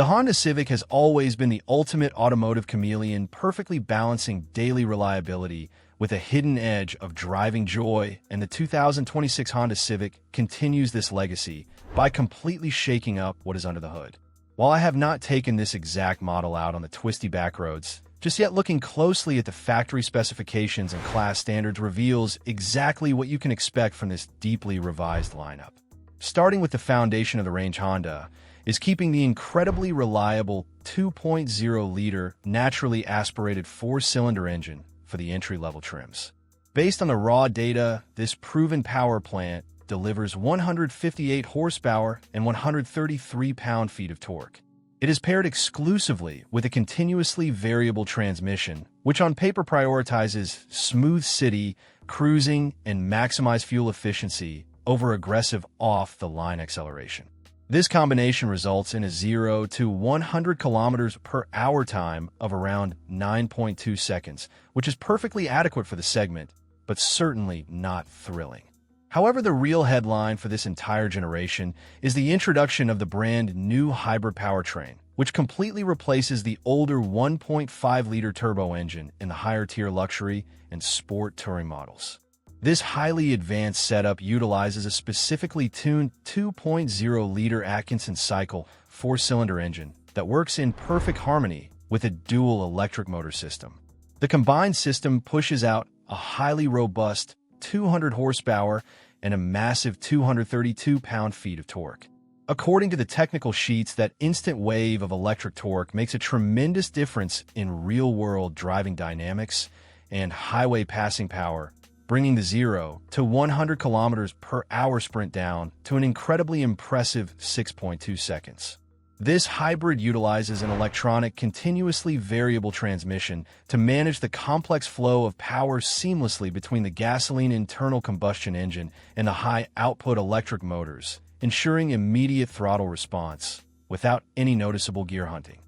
The Honda Civic has always been the ultimate automotive chameleon, perfectly balancing daily reliability with a hidden edge of driving joy, and the 2026 Honda Civic continues this legacy by completely shaking up what is under the hood. While I have not taken this exact model out on the twisty backroads, just yet looking closely at the factory specifications and class standards reveals exactly what you can expect from this deeply revised lineup. Starting with the foundation of the range, Honda is keeping the incredibly reliable 2.0-liter naturally aspirated four-cylinder engine for the entry-level trims. Based on the raw data, this proven power plant delivers 158 horsepower and 133 pound-feet of torque. It is paired exclusively with a continuously variable transmission, which on paper prioritizes smooth city, cruising, and maximized fuel efficiency over aggressive off-the-line acceleration. This combination results in a 0 to 100 kilometers per hour time of around 9.2 seconds, which is perfectly adequate for the segment, but certainly not thrilling. However, the real headline for this entire generation is the introduction of the brand new hybrid powertrain, which completely replaces the older 1.5-liter turbo engine in the higher-tier luxury and sport touring models. This highly advanced setup utilizes a specifically tuned 2.0-liter Atkinson cycle four-cylinder engine that works in perfect harmony with a dual electric motor system. The combined system pushes out a highly robust 200 horsepower and a massive 232 pound-feet of torque. According to the technical sheets, that instant wave of electric torque makes a tremendous difference in real-world driving dynamics and highway passing power, bringing the 0 to 100 kilometers per hour sprint down to an incredibly impressive 6.2 seconds. This hybrid utilizes an electronic, continuously variable transmission to manage the complex flow of power seamlessly between the gasoline internal combustion engine and the high-output electric motors, ensuring immediate throttle response without any noticeable gear hunting.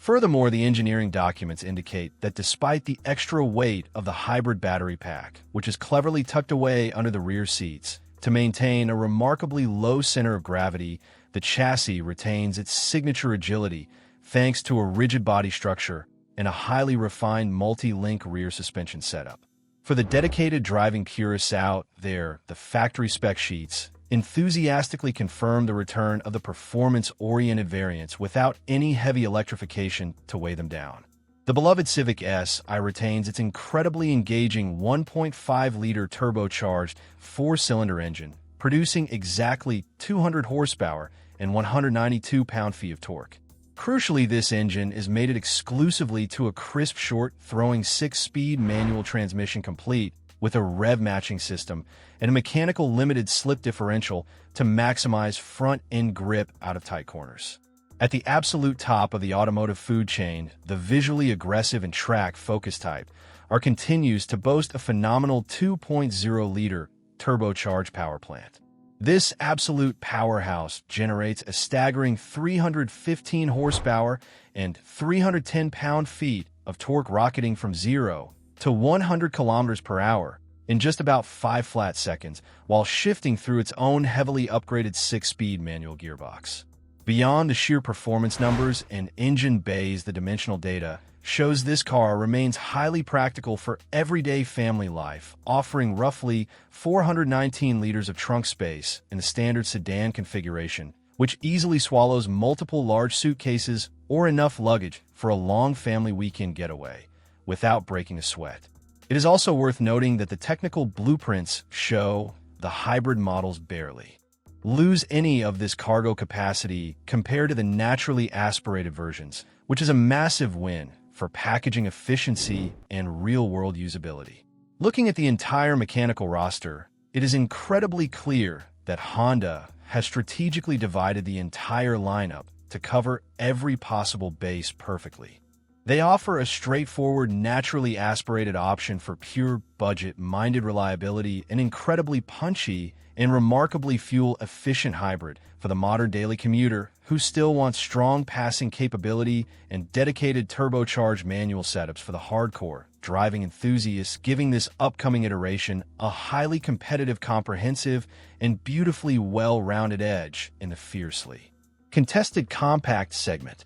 Furthermore, the engineering documents indicate that despite the extra weight of the hybrid battery pack, which is cleverly tucked away under the rear seats, to maintain a remarkably low center of gravity, the chassis retains its signature agility thanks to a rigid body structure and a highly refined multi-link rear suspension setup. For the dedicated driving purists out there, the factory spec sheets enthusiastically confirm the return of the performance-oriented variants without any heavy electrification to weigh them down. The beloved Civic Si retains its incredibly engaging 1.5-liter turbocharged four-cylinder engine, producing exactly 200 horsepower and 192 pound-feet of torque. Crucially, this engine is mated exclusively to a crisp, short-throwing 6-speed manual transmission complete with a rev-matching system and a mechanical limited slip differential to maximize front-end grip out of tight corners. At the absolute top of the automotive food chain, the visually aggressive and track Focus Type R continues to boast a phenomenal 2.0-liter turbocharged power plant. This absolute powerhouse generates a staggering 315 horsepower and 310 pound-feet of torque, rocketing from 0 to 100 kilometers per hour in just about 5 flat seconds, while shifting through its own heavily upgraded 6-speed manual gearbox. Beyond the sheer performance numbers and engine bays, the dimensional data shows this car remains highly practical for everyday family life, offering roughly 419 liters of trunk space in the standard sedan configuration, which easily swallows multiple large suitcases or enough luggage for a long family weekend getaway without breaking a sweat. It is also worth noting that the technical blueprints show the hybrid models barely lose any of this cargo capacity compared to the naturally aspirated versions, which is a massive win for packaging efficiency and real-world usability. Looking at the entire mechanical roster, it is incredibly clear that Honda has strategically divided the entire lineup to cover every possible base perfectly. They offer a straightforward, naturally aspirated option for pure budget-minded reliability, an incredibly punchy and remarkably fuel-efficient hybrid for the modern daily commuter who still wants strong passing capability, and dedicated turbocharged manual setups for the hardcore driving enthusiasts, giving this upcoming iteration a highly competitive, comprehensive, and beautifully well-rounded edge in the fiercely contested compact segment.